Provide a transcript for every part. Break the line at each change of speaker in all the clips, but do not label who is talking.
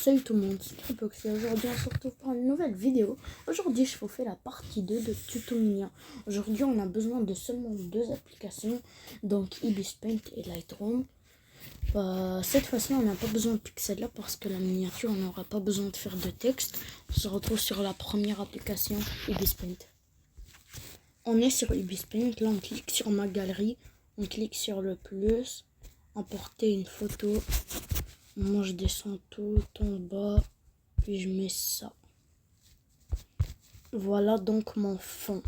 Salut tout le monde, c'est Tripox et aujourd'hui on se retrouve pour une nouvelle vidéo. Aujourd'hui je vous fais la partie 2 de Tuto Minion. Aujourd'hui on a besoin de seulement deux applications, donc Ibis Paint et Lightroom. Cette fois-ci on n'a pas besoin de Pixel parce que la miniature on n'aura pas besoin de faire de texte. On se retrouve sur la première application Ibis Paint. On est sur Ibis Paint, là on clique sur ma galerie, on clique sur le plus, importer une photo. Moi je descends tout en bas, puis je mets ça. Voilà donc mon fond.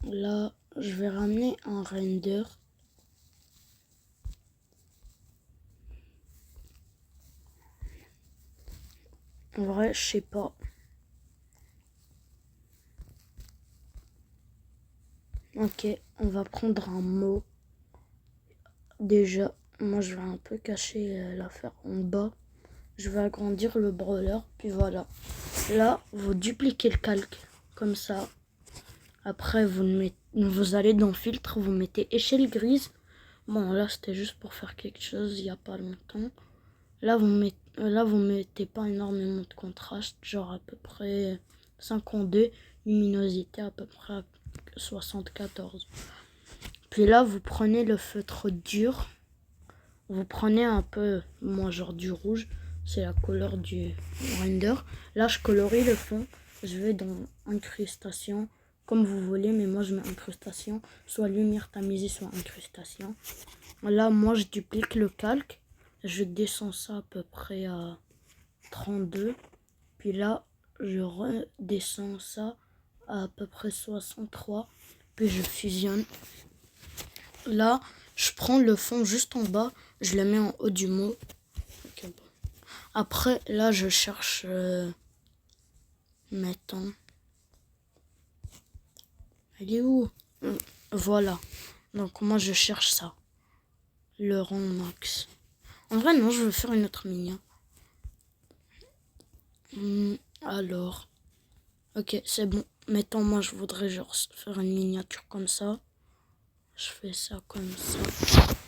Là, je vais ramener un render. En vrai, je sais pas. Ok, on va prendre un mot. Déjà, moi je vais un peu cacher l'affaire en bas. Je vais agrandir le brawler, puis voilà. Là, vous dupliquez le calque, comme ça. Après, vous allez dans filtre, vous mettez échelle grise. Bon, là, c'était juste pour faire quelque chose il n'y a pas longtemps. Là, vous mettez pas énormément de contraste, genre à peu près 52, luminosité à peu près à 74. Puis là, vous prenez le feutre dur. Vous prenez un peu, moi, genre du rouge. C'est la couleur du render. Là, je colorie le fond. Je vais dans incrustation, comme vous voulez, mais moi, je mets incrustation. Soit lumière tamisée, soit incrustation. Là, moi, je duplique le calque. Je descends ça à peu près à 32. Puis là, je redescends ça à peu près 63. Puis je fusionne. Là, je prends le fond juste en bas. Je le mets en haut du mot. Okay, bon. Après, là, je cherche... mettons... Elle est où? Voilà. Donc, moi, je cherche ça. Le rang max. En vrai, non, je veux faire une autre minion. Alors, ok, c'est bon. Mettons, moi, je voudrais genre faire une miniature comme ça. Je fais ça comme ça.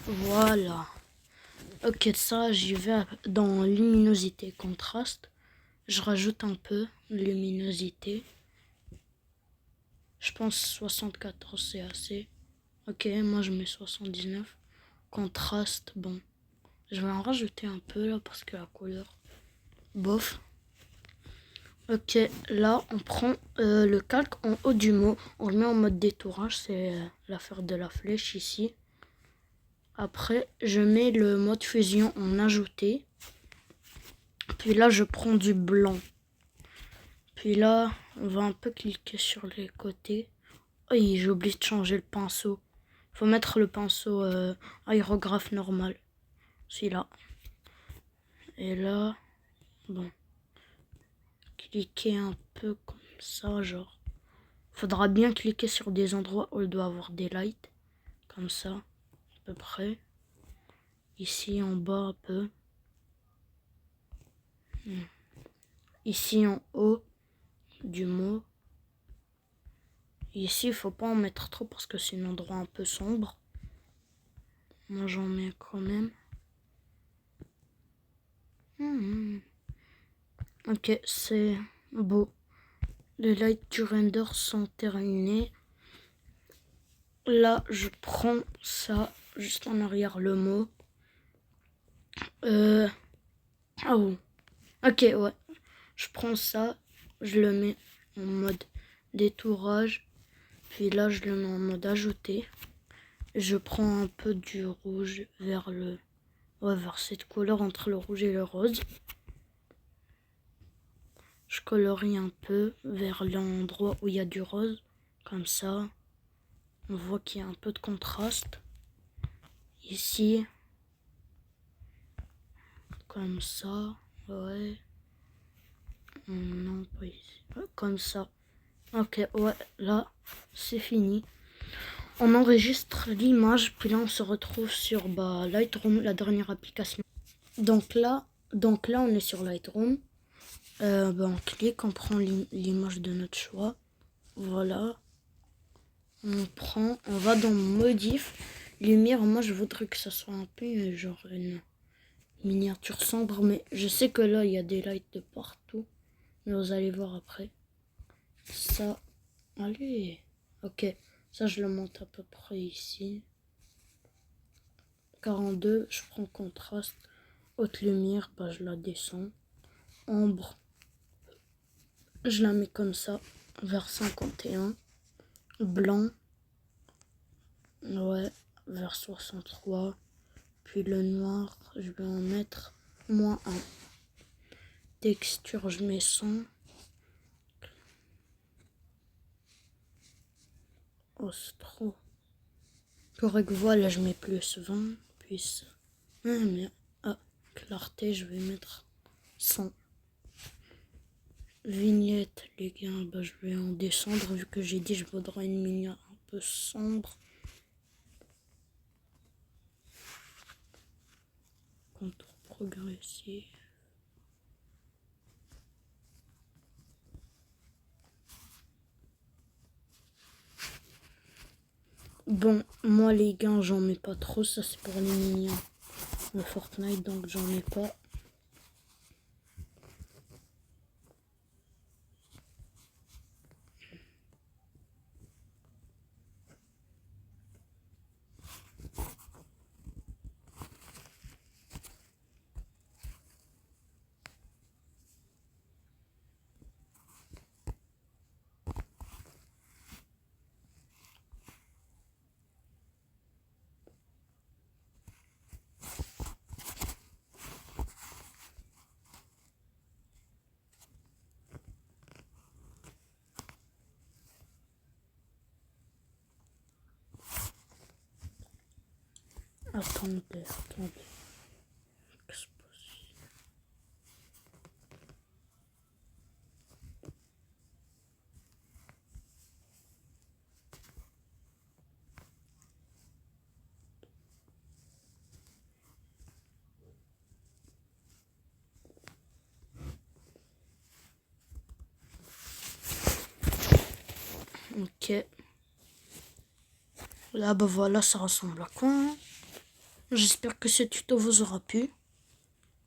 Voilà. Ok, ça, j'y vais dans luminosité, contraste. Je rajoute un peu de luminosité. Je pense 74, c'est assez. Ok, moi, je mets 79. Contraste, bon. Je vais en rajouter un peu, là, parce que la couleur... bof. Ok, là on prend le calque en haut du mot, on le met en mode détourage, c'est l'affaire de la flèche ici. Après, je mets le mode fusion en ajouté. Puis là, je prends du blanc. Puis là, on va un peu cliquer sur les côtés. Oui, j'ai oublié de changer le pinceau. Faut mettre le pinceau aérographe normal. Celui-là. Et là, bon. Cliquer un peu comme ça, genre. Faudra bien cliquer sur des endroits où il doit avoir des lights. Comme ça, à peu près. Ici en bas un peu. Ici en haut du mot. Ici, il faut pas en mettre trop parce que c'est un endroit un peu sombre. Moi, j'en mets quand même. Ok, c'est beau. Les lights du render sont terminés. Là, je prends ça juste en arrière le mot. Ah bon. Ok, ouais. Je prends ça, je le mets en mode détourage. Puis là, je le mets en mode ajouté. Je prends un peu du rouge vers vers cette couleur entre le rouge et le rose. Je colorie un peu vers l'endroit où il y a du rose. Comme ça, on voit qu'il y a un peu de contraste. Ici, comme ça, ouais. Non, pas ici. Comme ça. Ok, ouais, là, c'est fini. On enregistre l'image, puis là, on se retrouve sur Lightroom, la dernière application. Donc là, on est sur Lightroom. On clique, on prend l'image de notre choix. Voilà. On va dans modif. Lumière, moi je voudrais que ça soit un peu genre une miniature sombre, mais je sais que là, il y a des lights de partout. Mais vous allez voir après. Ça, allez. Ok, ça, je le monte à peu près ici. 42, je prends contraste. Haute lumière, bah, je la descends. Ombre, je la mets comme ça, vers 51. Blanc, ouais, vers 63. Puis le noir, je vais en mettre -1. Texture, je mets 100. Oh, c'est trop. Correct voile, je mets +20. Puis, clarté, je vais mettre 100. Vignette, les gars, bah, je vais en descendre vu que j'ai dit je voudrais une miniature un peu sombre. Contour progressif. Bon, moi les gains, j'en mets pas trop, ça c'est pour les minions de Fortnite, donc j'en mets pas. Attendez. Ok. Là, bah voilà, ça ressemble à quoi, hein? J'espère que ce tuto vous aura plu.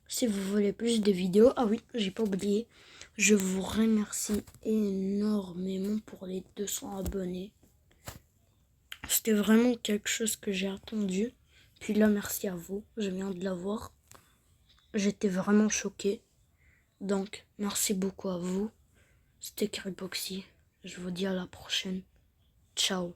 Si vous voulez plus de vidéos, ah oui, j'ai pas oublié. Je vous remercie énormément pour les 200 abonnés. C'était vraiment quelque chose que j'ai attendu. Puis là, merci à vous. Je viens de l'avoir. J'étais vraiment choquée. Donc, merci beaucoup à vous. C'était Cryboxy. Je vous dis à la prochaine. Ciao.